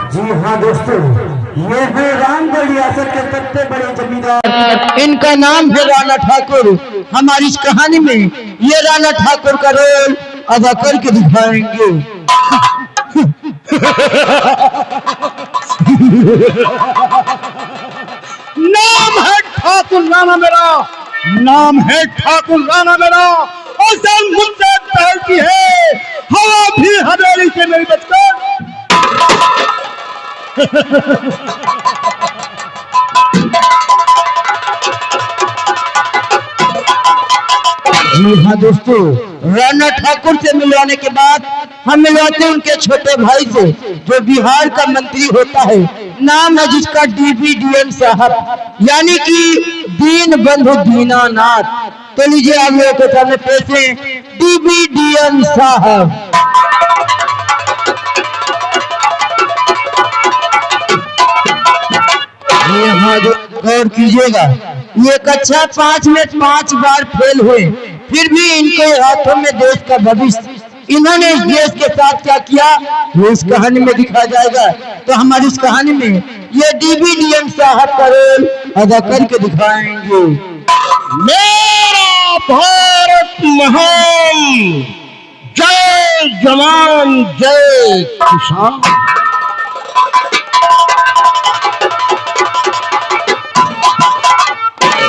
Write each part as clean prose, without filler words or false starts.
जी हाँ दोस्तों, ये है रामगढ़ रियासत के सबसे बड़े जमींदार। इनका नाम है राणा ठाकुर। हमारी इस कहानी में ये राणा ठाकुर का रोल अदा करके दिखाएंगे। नाम है ठाकुर राणा मेरा, नाम है ठाकुर राणा मेरा। असल मुद्दे पहलती है, हवा भी हवेली से मेरी बचकर। जी हाँ दोस्तों, राणा ठाकुर से मिलवाने के बाद हम मिलवाते हैं उनके छोटे भाई से, जो बिहार का मंत्री होता है। नाम है जिसका DBDN साहब, यानी कि दीन बंधु दीनानाथ। तो लीजिए आप लोगों के सामने पेश है DBDN साहब। हाँ गौर कीजिएगा, ये कक्षा 5 में 5 बार फेल हुए, फिर भी इनके हाथों में देश का भविष्य। इन्होंने इस देश के साथ क्या किया वो इस कहानी में दिखाया जाएगा। तो हमारी इस कहानी में ये DBDN साहब का रोल अदा करके दिखाएंगे। मेरा भारत महान, जय जवान जय किसान।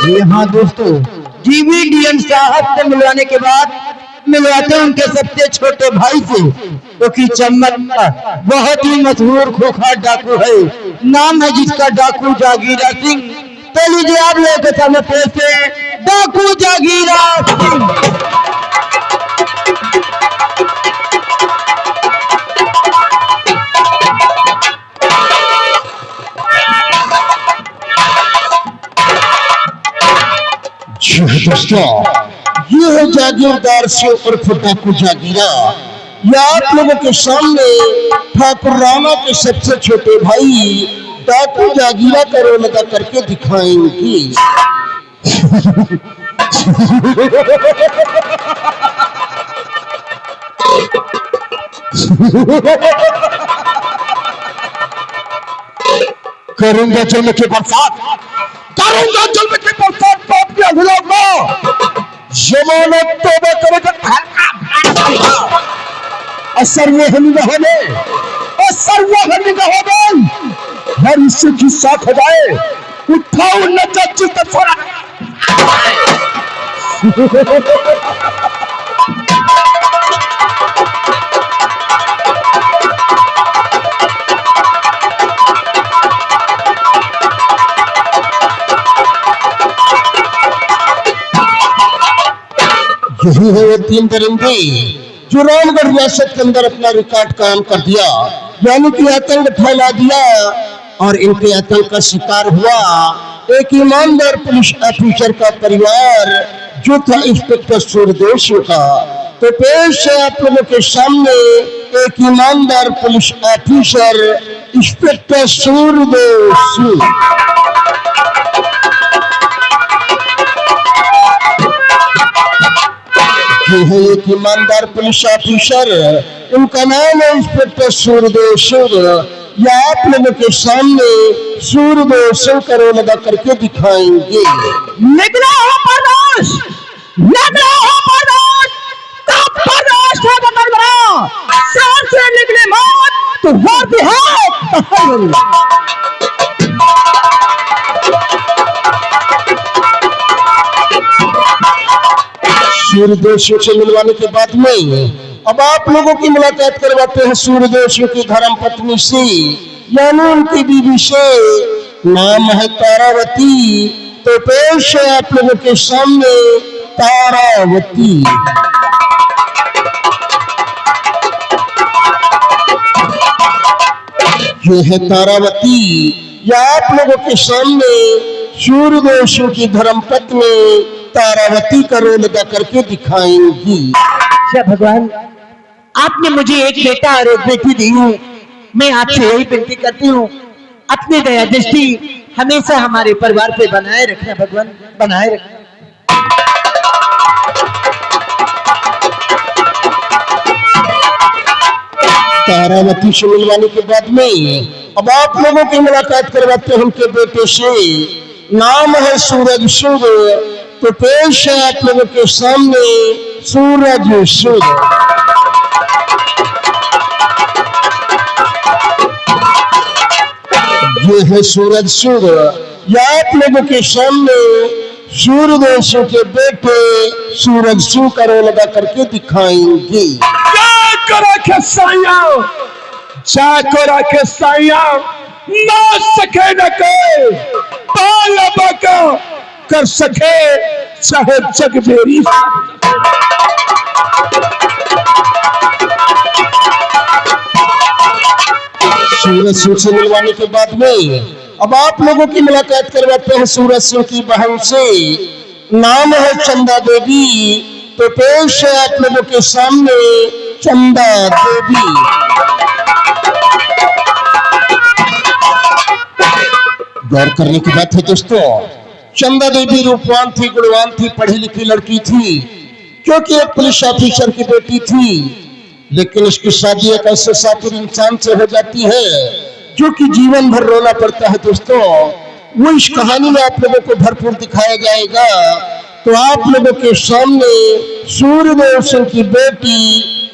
जी हाँ दोस्तों, DBDN साहब से मिलवाने के बाद मिलवाते हैं उनके सबसे छोटे भाई से, क्योंकि चम्मच बहुत ही मशहूर खोखा डाकू है। नाम है जिसका डाकू जागीरा सिंह। तो लीजिए आप लोगों के सामने पेश है डाकू जागीरा सिंह। दोस्तों, ये है जागीरदार से उर्फ डाकू जागीरा। ये आप लोगों के सामने ठाकुर राणा के सबसे छोटे भाई डाकू जागीरा का रोल अदा करके दिखाएंगे। करूंगा जन्म के बरसात, करूंगा जन्म के बरसात, बाप के खिलाफ जमानत तौबा करेगा। असर वो हम होने, असर वो हम होने, हर इससे की साथ हो जाए, उठाओ नचा चित फोड़ा। यही है वो 3 दरिंदे जो रामगढ़ रियासत के अंदर अपना रिकॉर्ड कायम कर दिया, यानी कि आतंक फैला दिया। और इनके आतंक का शिकार हुआ एक ईमानदार पुलिस ऑफिसर का परिवार, जो था इंस्पेक्टर सूरदेशु का। तो पेश है आप लोगों के सामने एक ईमानदार पुलिस ऑफिसर इंस्पेक्टर सूरदेशु। ये है एक ईमानदार पुलिस ऑफिसर, उनका नाम है इंस्पेक्टर सूरदेशु। या आप लोगों के सामने सूरदेशु का रोल अदा करके दिखाएंगे। निकला हो परदास, निकला हो परदास, तब परदास है बकर बना, सांस से निकले मौत तो होती है। सूरदेशु से मिलवाने के बाद में अब आप लोगों की मुलाकात करवाते हैं सूरदेशु की धर्म पत्नी से, यानी उनकी बीवी से। नाम है तारावती। तो पेश है आप लोगों के सामने तारावती। ये है तारावती। या आप लोगों के सामने सूरदेशु की धर्म पत्नी तारावती का रोल अदा करके दिखाएंगी। भगवान, आपने मुझे एक बेटा और एक बेटी दी है, मैं आपसे यही विनती करती हूँ, अपनी दया दृष्टि हमेशा हमारे परिवार पे बनाए रखना भगवान, बनाए रखना। तारावती से मिलवाने के बाद में अब आप लोगों की मुलाकात करवाते हैं उनके बेटे से, नाम है सूरज सूद। तो पेश है आप लोगों के सामने सूरज सूद। ये है सूरज सूद। या आप लोगों के सामने सूर्यवंशों के बेटे सूरज सूद का रोल अदा करके दिखाएंगे। जाको रखे साया ना सके न कोई पाला बाका कर सके चाहे जग मेरी। सूरज सिंह से मिलवाने के बाद में अब आप लोगों की मुलाकात करवाते हैं सूरज सिंह की बहन से, नाम है चंदा देवी। तो पेश है आप लोगों के सामने चंदा देवी। गौर करने की बात है दोस्तों, चंदा देवी रूपवान थी, गुणवान थी, पढ़ी लिखी लड़की थी, क्योंकि एक पुलिस ऑफिसर की बेटी थी। लेकिन उसकी शादी एक ऐसे सातिर इंसान से हो जाती है जो कि जीवन भर रोना पड़ता है दोस्तों। वो इस कहानी में आप लोगों को भरपूर दिखाया जाएगा। तो आप लोगों के सामने सूर्यदेव सिंह की बेटी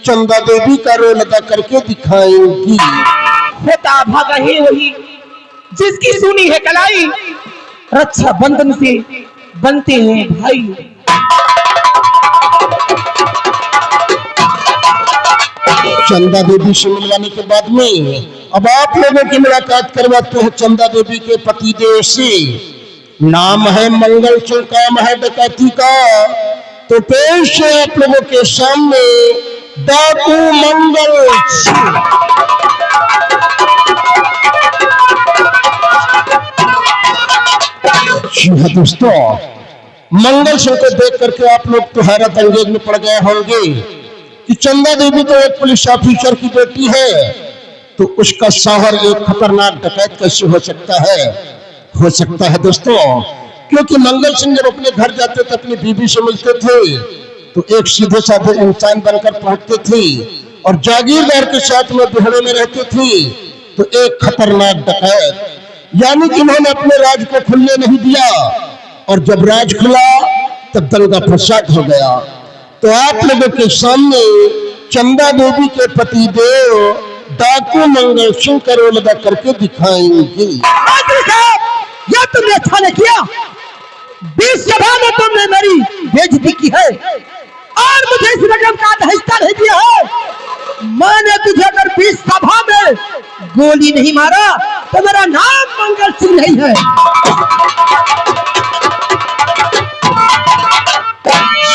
चंदा देवी का रोल अदा करके दिखाएंगी। होता भागा ही वही जिसकी सुनी है कलाई, रक्षा बंधन से बनते हैं भाई। चंदा देवी से मिलवाने के बाद में अब आप लोगों की मुलाकात करवाते हैं चंदा देवी के पतिदेव से, नाम है मंगल सिंह, काम है डकैती का। तो पेश है आप लोगों के सामने डाकू मंगल सिंह। जी हाँ दोस्तों, मंगल सिंह को देख करके आप लोग तो हैरत अंगेज में पड़ गए होंगे कि चंदा देवी तो एक पुलिस ऑफिसर की बेटी है, तो उसका शौहर एक खतरनाक डकैत कैसे हो सकता है? हो सकता है दोस्तों, क्योंकि मंगल सिंह जब अपने घर जाते थे, अपनी बीवी से मिलते थे, तो एक सीधे साधे इंसान बनकर पहुंचते थे और जागीरदार के साथ में बिहड़े में रहते थे। तो एक खतरनाक डकैत, यानी कि उन्होंने अपने राज को खुलने नहीं दिया, और जब राज खुला तब दंगा फसाद हो गया। तो आप लोगों के सामने चंदा देवी के पति देव डाकू मंगल सिंह का रोल अदा करके दिखाएंगे। यह तुमने अच्छा नहीं किया, 20 सभा में तुमने मेरी बेइज्जती की है और मुझे इस रकम का हिस्सा नहीं दिया है। मैंने तुझे अगर 20 सभा में गोली नहीं मारा तो मेरा नाम मंगल सिंह नहीं है।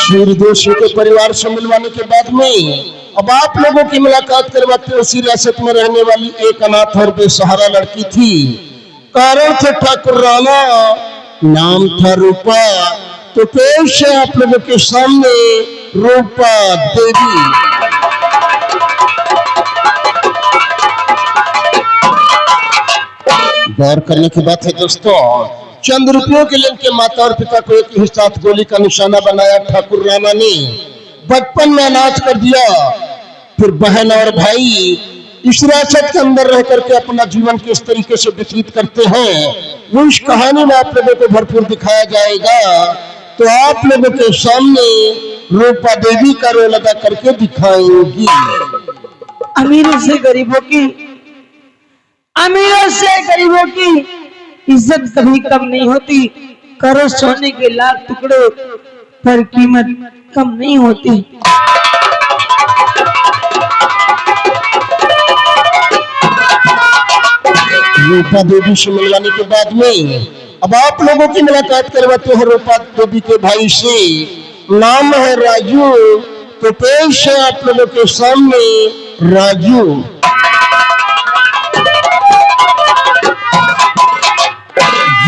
सूर्यदेव सिंह के परिवार से मिलवाने के बाद में अब आप लोगों की मुलाकात करवाते हैं उसी रियासत में रहने वाली एक अनाथ और बेसहारा लड़की थी। कारण थे ठाकुर राणा, नाम था रूपा। तो पेश है आप लोगों के सामने रूपा देवी। गौर करने की बात है दोस्तों, चंद रुपयों के लिए उनके माता और पिता को एक ही साथ गोली का निशाना बनाया ठाकुर राणा ने। बचपन में अनाथ कर दिया, फिर बहन और भाई इस रियासत के अंदर रह करके अपना जीवन किस तरीके से व्यतीत करते हैं, वो इस कहानी में आप लोगों को भरपूर दिखाया जाएगा। तो आप लोगों के सामने रूपा देवी का रोल अदा करके दिखाएंगी। अमीरों से गरीबों की, अमीरों से गरीबों की इज्जत कभी कम नहीं होती। करो सोने के लाख टुकड़े पर कीमत कम नहीं होती। रूपा देवी से मिलवाने के बाद में अब आप लोगों की मुलाकात करवाते हैं रूपा देवी के भाई से, नाम है राजू। तो पेश है आप लोगों के सामने राजू।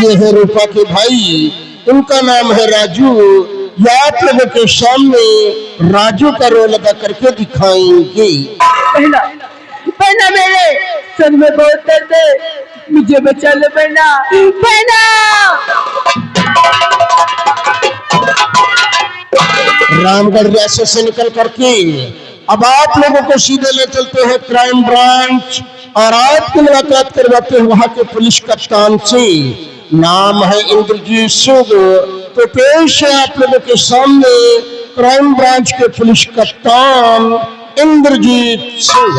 ये है रूपा के भाई, उनका नाम है राजू। या आप लोगों के सामने राजू का रोल अदा करके दिखाएंगे। बहना मेरे सन में बहुत दर्द है, मुझे बचा लो बहना, बहना। रामगढ़ रियासत से निकल करके अब आप लोगों को सीधे ले चलते हैं क्राइम ब्रांच और आपकी मुलाकात करवाते हैं वहां के पुलिस कप्तान से। नाम है इंद्रजीत सिंह। तो पेश है आप लोगों के सामने क्राइम ब्रांच के पुलिस कप्तान इंद्रजीत सिंह।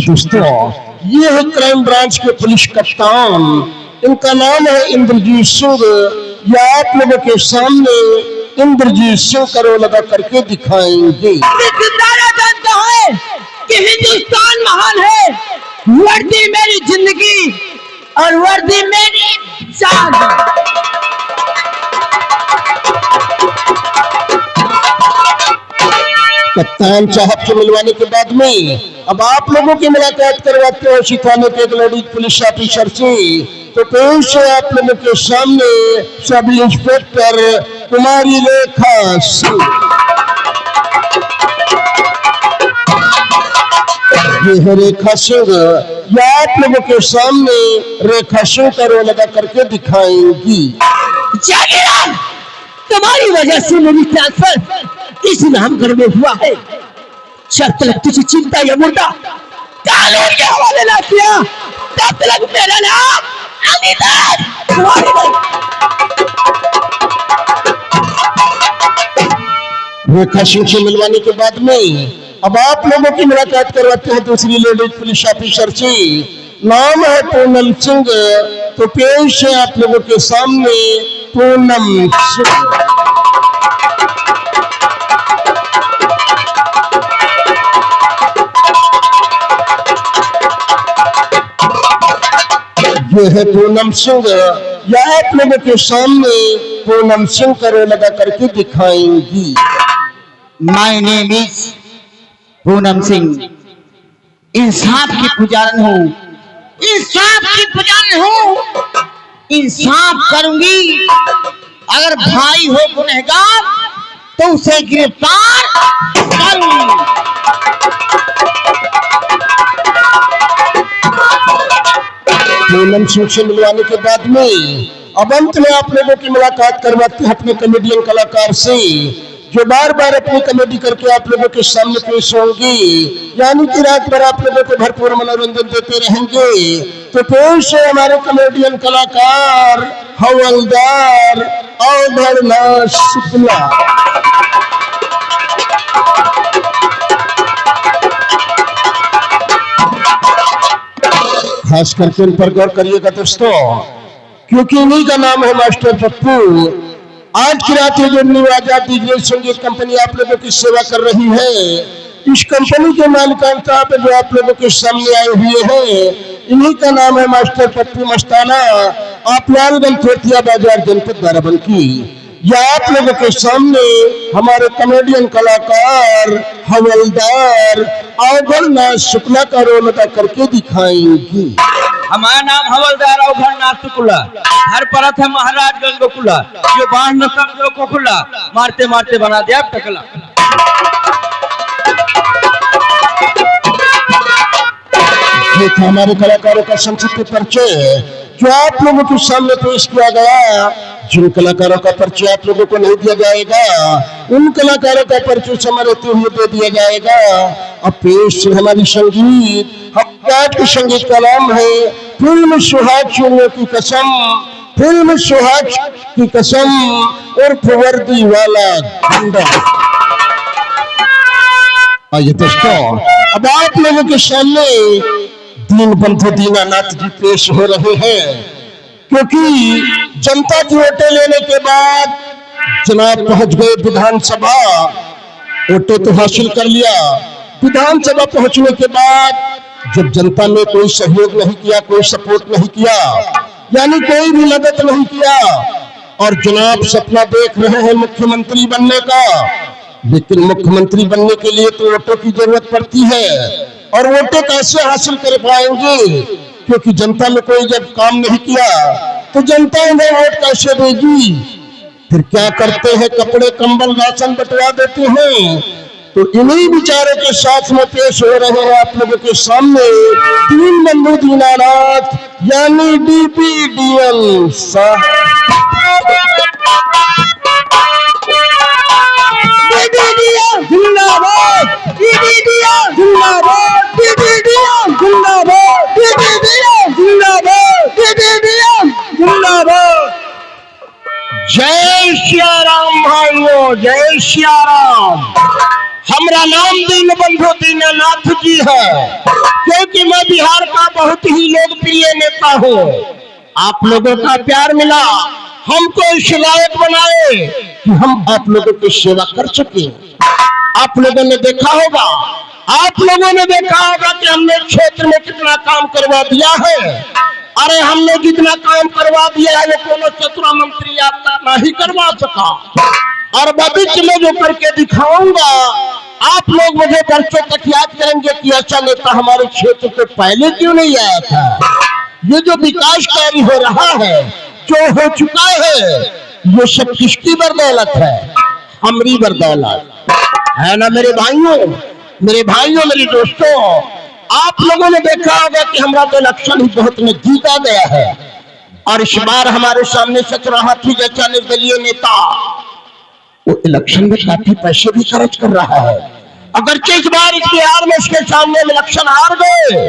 दोस्तों, ये है क्राइम ब्रांच के पुलिस कप्तान, इनका नाम है इंद्रजीत सिंह। ये आप लोगों के सामने इंद्रजीत सिंह का रोल अदा करके दिखाएंगे। सारा जानता है कि हिंदुस्तान महान है, वर्दी मेरी जिंदगी और वर्दी मेरी जान। कप्तान साहब से मिलवाने के बाद में अब आप लोगों की मुलाकात करवाते हैं उसी थाने के एक लेडीज पुलिस ऑफिसर से। तो पेश है आप लोगों के सामने सब इंस्पेक्टर कुमारी रेखा सिंह। ये है रेखा सिंह। ये आप लोगों के सामने रेखा सिंह का रोल अदा करके दिखाएंगी। जागीरदार, तुम्हारी वजह से मेरी ट्रांसफर इस नामगढ़ में हुआ है। जब तक तुझे चिंता या मुर्दा कानून के हवाले ना किया तब तक मेरा नाम अनिता कुमारी नहीं। रेखा सिंह से मिलवाने के बाद में अब आप लोगों की मुलाकात करवाते हैं दूसरी लेडीज पुलिस ऑफिसर से। नाम है पूनम सिंह। तो पेश है आप लोगों के सामने पूनम सिंह। ये है पूनम सिंह। यह आप लोगों के सामने पूनम सिंह का रोल अदा करके दिखाएंगी। My name is Poonam Singh. इंसाफ की पुजारन हूँ, इंसाफ की पुजारन हूँ। इंसाफ करूंगी। अगर भाई हो गुनहगार तो उसे गिरफ्तार करूंगी। पूनम सिंह से मिलवाने के बाद में अब अंत में आप लोगों की मुलाकात करवाते हैं अपने कॉमेडियन कलाकार से, जो बार बार अपनी कॉमेडी करके आप लोगों के सामने पेश होंगे, यानी कि रात भर आप लोगों को भरपूर मनोरंजन देते रहेंगे। तो पेश है हमारे कॉमेडियन कलाकार हवलदार अवधरनाथ शुक्ला। खास करके इन पर गौर करिएगा दोस्तों, क्योंकि इन्हीं का नाम है मास्टर पप्पू। आज की रात जो न्यू आजाद डिजिटल संगीत कंपनी आप लोगों की सेवा कर रही है, इस कंपनी के मालिकान साहब जो आप लोगों के सामने आए हुए हैं, इन्हीं का नाम है मास्टर पप्पू मस्ताना। आप लालगंज थोथिया बाजार जनपद बाराबंकी। या आप लोगों के सामने हमारे कॉमेडियन कलाकार हवलदार अवधरनाथ शुक्ला का रोल अदा करके दिखाएंगी। हमारा नाम हवलदार अवधरनाथ शुक्ला। हर परत है महाराजगंज गोकुला, जो बाढ़ न समझो को खुला, मारते मारते बना दिया टकला। ये था हमारे कलाकारों का संक्षिप्त परिचय जो आप लोगों के सामने पेश किया गया। जिन कलाकारों का परिचय आप लोगों को नहीं दिया जाएगा, उन कलाकारों का परिचय समय रहते हुए दे दिया जाएगा। अब पेश हमारी संगीत। हम के संगीत का नाम है फिल्म सुहाग चूड़ियों की कसम। फिल्म सुहाग की कसम और वर्दी वाला गुंडा। आइए दोस्तों, अब आप लोगों के सामने दीन बंधु दीनानाथ जी पेश हो रहे हैं, क्योंकि जनता की वोटें लेने के बाद जनाब पहुंच गए विधानसभा। वोटें तो हासिल कर लिया। विधानसभा पहुंचने के बाद जब जनता ने कोई सहयोग नहीं किया, कोई सपोर्ट नहीं किया, यानी कोई भी मदद नहीं किया, और जनाब सपना देख रहे हैं मुख्यमंत्री बनने का, लेकिन मुख्यमंत्री बनने के लिए तो वोटों की जरूरत पड़ती है। और वोटें कैसे हासिल कर पाएंगे, क्योंकि जनता में कोई जब काम नहीं किया तो जनता इन्हें वोट कैसे देगी। फिर क्या करते हैं, कपड़े कंबल राशन बंटवा देते हैं। तो इन्हीं विचारों के साथ में पेश हो रहे हैं आप लोगों के सामने दीन बंधु दीनानाथ यानी DPDM साहब। जय सिया राम। हमारा नाम दीनबंधु दीननाथ जी है, क्योंकि मैं बिहार का बहुत ही लोकप्रिय नेता हूँ। आप लोगों का प्यार मिला, हमको इस लायक बनाए कि हम आप लोगों की सेवा कर सके। आप लोगों ने देखा होगा, कि हमने क्षेत्र में कितना काम करवा दिया है। अरे हमने जितना काम करवा दिया है वो कोनो चतुरा मंत्री आता नहीं करवा सका, और भविष्य में जो करके दिखाऊंगा आप लोग मुझे वर्षों तक याद करेंगे कि अच्छा नेता हमारे क्षेत्र पे पहले क्यों नहीं आया था। ये जो विकास कार्य हो रहा है, जो हो चुका है, ये सब किसकी बदौलत है? हमारी बदौलत है ना मेरे भाइयों, मेरे दोस्तों। आप लोगों ने देखा होगा कि हमारा तो इलेक्शन ही बहुत नजदीक आ गया है, और इस बार हमारे सामने सचरा हाथी जैसा निर्दलीय नेता वो इलेक्शन में काफी पैसे भी खर्च कर रहा है। अगर इस बार इस बिहार में इसके सामने इलेक्शन हार गए,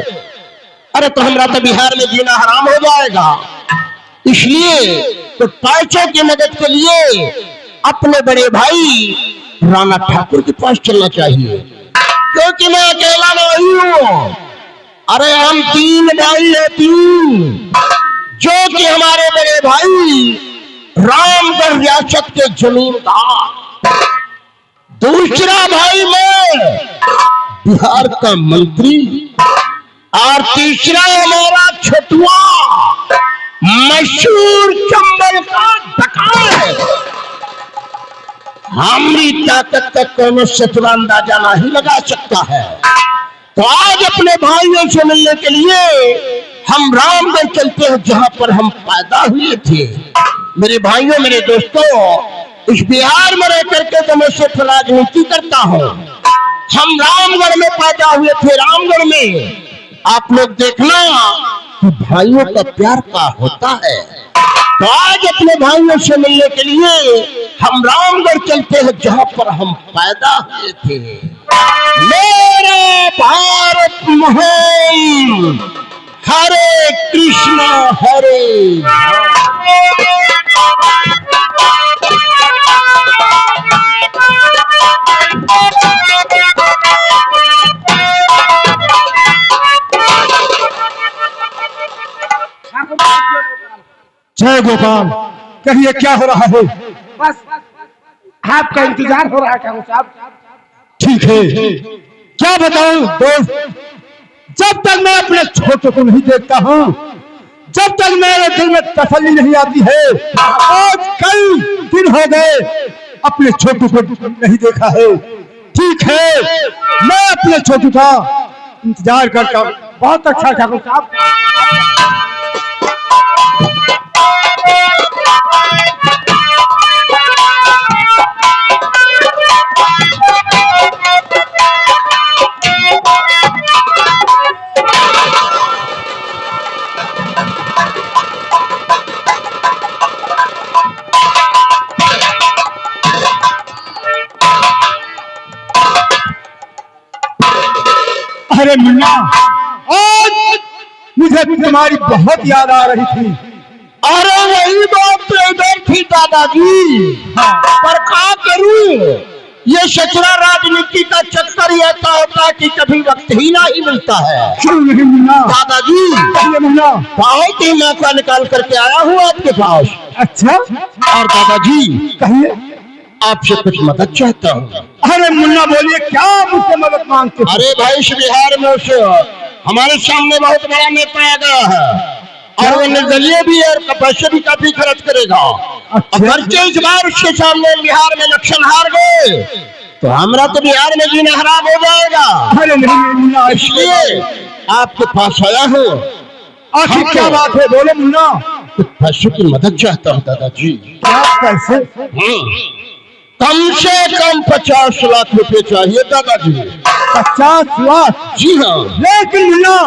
अरे तो हमारा तो बिहार में जीना हराम हो जाएगा। इसलिए तो पैसों की मदद के लिए अपने बड़े भाई राणा ठाकुर के पास चलना चाहिए, क्योंकि मैं अकेला नहीं हूँ। अरे हम 3 भाई है, 3, जो कि हमारे बड़े भाई रामगढ़ रियासत के जमींदार, दूसरा भाई मैं बिहार का मंत्री, और तीसरा हमारा छोटुआ मशहूर चंबल का डकैत। हमारी ताकत का कोनो शत्रु अंदाजा नहीं लगा सकता है। तो आज अपने भाइयों से मिलने के लिए हम रामगढ़ चलते हैं, जहां पर हम पैदा हुए थे। मेरे भाइयों, मेरे दोस्तों, इस बिहार में रह करके तो मैं सिर्फ राजनीति करता हूँ। हम रामगढ़ में पैदा हुए थे, रामगढ़ में। आप लोग देखना कि भाइयों का प्यार क्या होता है। तो आज अपने भाइयों से मिलने के लिए हम रामगढ़ चलते हैं, जहां पर हम पैदा हुए थे। मेरा भारत महान, हरे कृष्णा हरे। जय गोपाल, कहिए क्या हो रहा है? बस आपका इंतजार हो रहा है ठाकुर साहब। ठीक है, क्या बताऊं दोस्त, जब तक मैं अपने छोटे को नहीं देखता हूँ, जब तक मेरे दिल में तसल्ली नहीं आती है। आज कई दिन हो गए अपने छोटू को नहीं देखा है। ठीक है, मैं अपने छोटू का इंतजार करता हूँ। बहुत अच्छा ठाकुर साहब। अरे मुन्ना, आज मुझे तुम्हारी बहुत याद आ रही थी। अरे वही बात तो इधर थी दादाजी, पर क्या करूं, ये सचरा राजनीति का चक्कर ही ऐसा होता है कि कभी वक्त ही नहीं मिलता है। क्यों नहीं मुन्ना? दादाजी, मुन्ना, बहुत ही मौका निकाल करके आया हूँ आपके पास। अच्छा, और दादाजी कहिए, आपसे कुछ मदद चाहता हूँ। अरे मुन्ना बोलिए, क्या मुझसे मदद मांगते हो? अरे भाई, इस बिहार में उस हमारे सामने बहुत बड़ा नेता आ गया है, और वो निर्दलीय भी है, और पैसे भी काफी खर्च करेगा। अगर इस बार उसके सामने बिहार में इलेक्शन हार गए तो हमारा तो बिहार में जीना हराम हो जाएगा। अरे नहीं मुन्ना, इसलिए आपके पास आया हूँ। आखिर क्या बात है, बोले मुन्ना। कुछ पैसों की मदद चाहता हूँ दादाजी। क्या पैसे? कम से कम 50 लाख रुपए चाहिए दादाजी। 50 लाख? जी हाँ। लेकिन मुन्ना,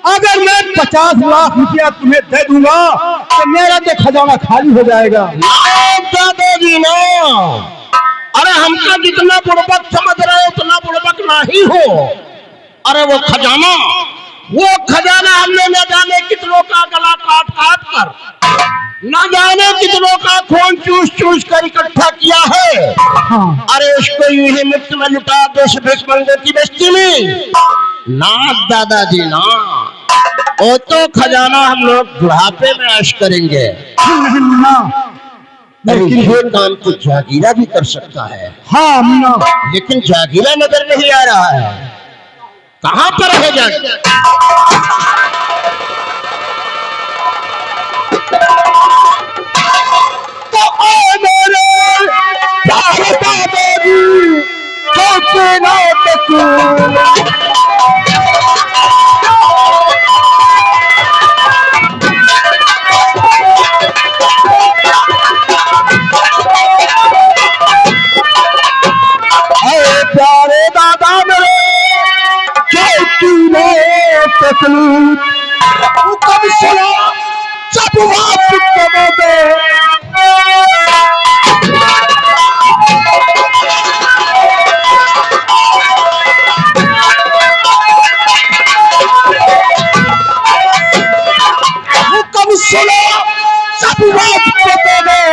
अगर मैं 50 लाख रुपया तुम्हें दे दूंगा तो मेरा तो खजाना खाली हो जाएगा। दादाजी ना, अरे हमका जितना बुड़बक समझ रहे हो उतना बुड़बक नहीं हो। अरे वो खजाना हमने न जाने कितनों का गला काट काट कर न जाने कितनों का खून चूस चूस कर इकट्ठा किया है। अरे उसको यूं ही मुफ्त में लुटा दो भिक्षमंगे की बस्ती में। ना दादाजी ना, वो तो खजाना हम लोग बुढ़ापे में ऐश करेंगे। नहीं मुन्ना, लेकिन ये काम तो जागीरा भी कर सकता है। हाँ मुन्ना, लेकिन जागीरा नजर नहीं आ रहा है, कहाँ पर है जागीरा? प्यारे दादा मेरे, तकलीफ कब सुना जब बात करोगे। कब सुना जब बात करोगे।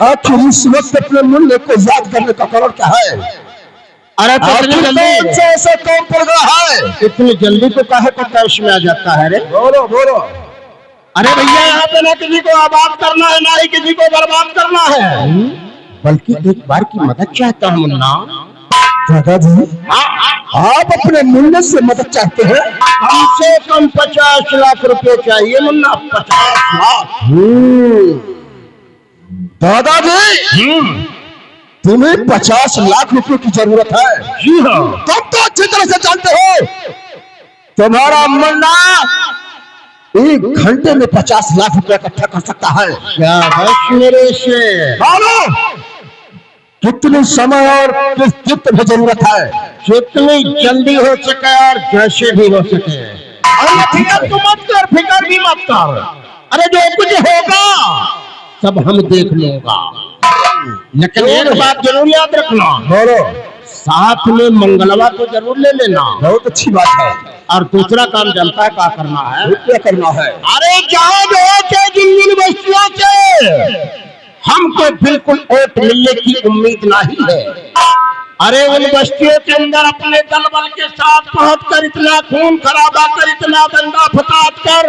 आखिर इस वक्त अपने मूल्य को याद करने का कारण क्या है? अरे तो इतनी जल्दी से ऐसा कौन पड़ रहा है? इतनी जल्दी तो काहे को तर्श में आ जाता है रे? बोलो बोलो। अरे भैया, यहाँ पे ना किसी को आबाद करना है, ना ही किसी को बर्बाद करना है, बल्कि एक बार की मदद चाहता हूँ मुन्ना। दादाजी, आप अपने मूल्य से मदद चाहते हैं? कम से कम 50 लाख रुपए चाहिए मुन्ना। 50 लाख। दादाजी, तुम्हें 50 लाख रुपए की जरूरत है? जी हाँ। तुम तो अच्छी तरह से जानते हो तुम्हारा मुन्ना 1 घंटे में 50 लाख रुपए इकट्ठा कर सकता है। क्या बस मेरे से? कितने समय और किस जितनी जरूरत है? जितनी जल्दी हो सके और जैसे भी हो सके। अरे फिक्र तू मत कर, फिक्र भी मत कर। अरे जो कुछ होगा सब हम देख लूंगा। लेकिन एक बात जरूर याद रखना, बोलो। साथ में मंगलवा तो जरूर ले लेना। बहुत अच्छी बात है। और दूसरा काम जनता का करना है। क्या करना है? अरे जहाँ से जिन यूनिवर्सिटियों से हमको बिल्कुल वोट मिलने की उम्मीद नहीं है, अरे उन बस्तियों के अंदर अपने दल बल के साथ पहुंच कर इतना खून खराबा कर, इतना दंगा फसाद कर,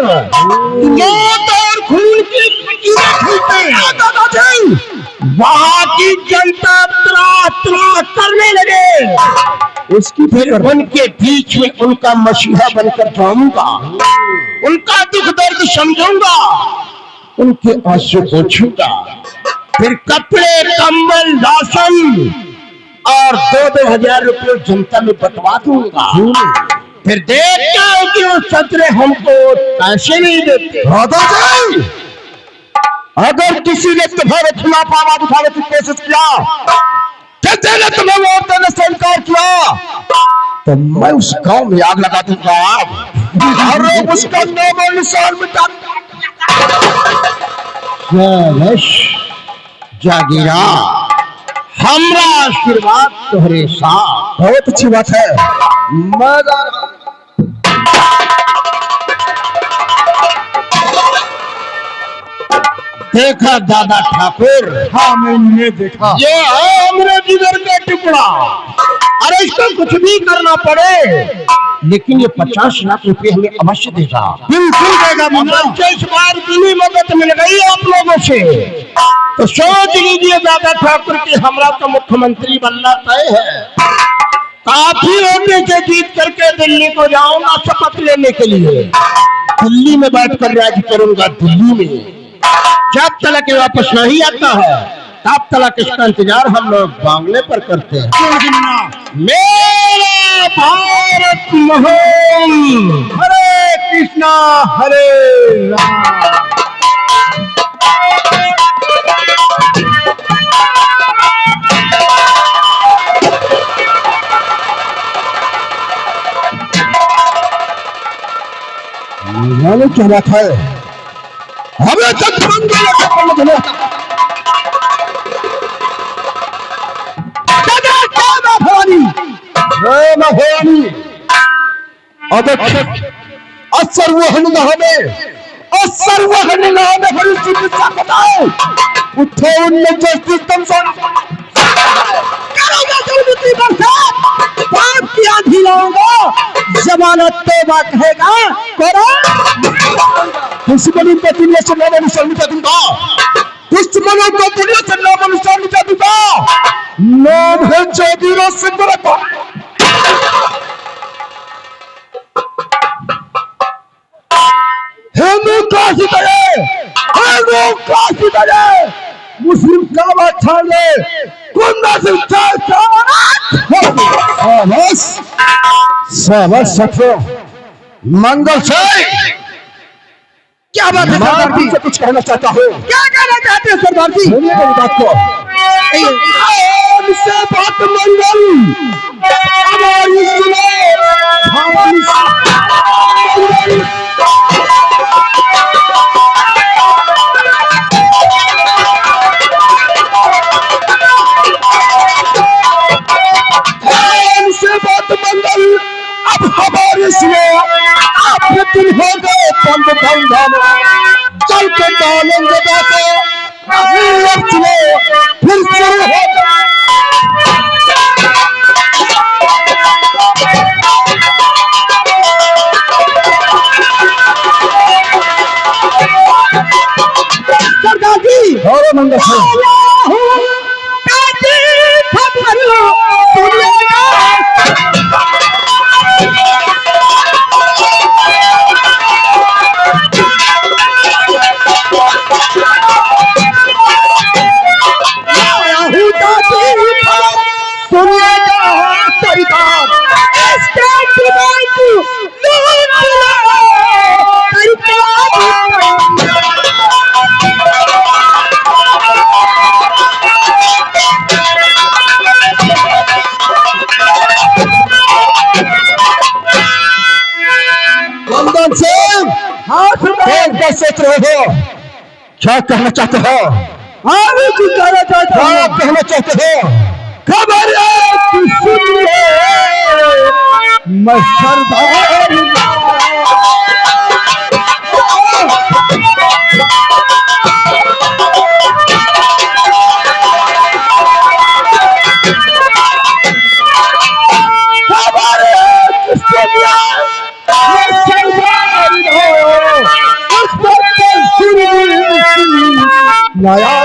मौत और खून की लकीरें खींचते हैं दादाजी। वहां की जनता त्राह त्राह करने लगे। उसकी फिर उनके बीच में उनका मसीहा बनकर जाऊंगा, उनका दुख दर्द समझूंगा, उनके आंसू पोंछूंगा, फिर कपड़े कंबल राशन और 2-2 हजार रुपये जनता में बंटवा दूंगा। फिर देखता हूं कि वो सतरे हमको पैसे नहीं देते। दादाजी, अगर किसी ने तुम्हारे खिलाफ आवाज उठाने की कोशिश किया, किसी ने तुम्हें वोट देने से इनकार किया, तो मैं उस गांव में आग लगा दूंगा और उसका नाम और निशान मिटा दूंगा। जागीरा, हमरा आशीर्वाद तुम्हारे साथ। बहुत अच्छी बात है। मजा देखा दादा ठाकुर? हाँ, मैंने देखा। ये है हमरे जिगर का टुकड़ा। अरे इसको कुछ भी करना पड़े, लेकिन ये 50 लाख रुपए हमें अवश्य देगा। बिल्कुल देगा मुन्ना। इस बार इतनी मदद मिल गई आप लोगों से, तो सोच लीजिए दादा ठाकुर की हमरा तो मुख्यमंत्री बनना तय है। काफी होने से जीत करके दिल्ली को जाऊंगा शपथ लेने के लिए। दिल्ली में बैठकर राज करूंगा। दिल्ली में जब तक वापस नहीं आता है तब तक इसका इंतजार हम लोग बांग्ले पर करते हैं। मेरा भारत महान। हरे कृष्णा हरे राम। क्या बात है? हमें तक महारानी असर्वहन नामे असर्वहन नामे हरि चिकित्सा बताओ उठे उनमें जस्टिस कमीशन करोगे जल्दी बरसात पाप की आंधी लाऊंगा जमानत तौबा कहेगा करो दुश्मनों को दुनिया से नामानुसार मिटा दूंगा दुश्मनों को दुनिया से नामानुसार मिटा दूंगा नाम है चौधरी सिंह का हिंदू काशी करे मुस्लिम काबा छाड़े गुंडा से शाबाश सत्रो मंगल से क्या बात है सरदार जी? से कुछ कहना चाहता हूँ क्या कहना चाहते हैं सरदार जी? सुनिए मेरी बात को से बात मंगल हमारी सुनो हमारी मंगल से बात मंगल अब हमारी सुनो आपके दिल हो गए बंद बंधन चल के डालेंगे बातें सुनो फिर शुरू हो सरदार जी और मंगल सोच रहे हो क्या कहना चाहते हो आगे की कहना चाहता क्या हूँ कहना चाहते हो खबर सुनिए मैं सरदार नया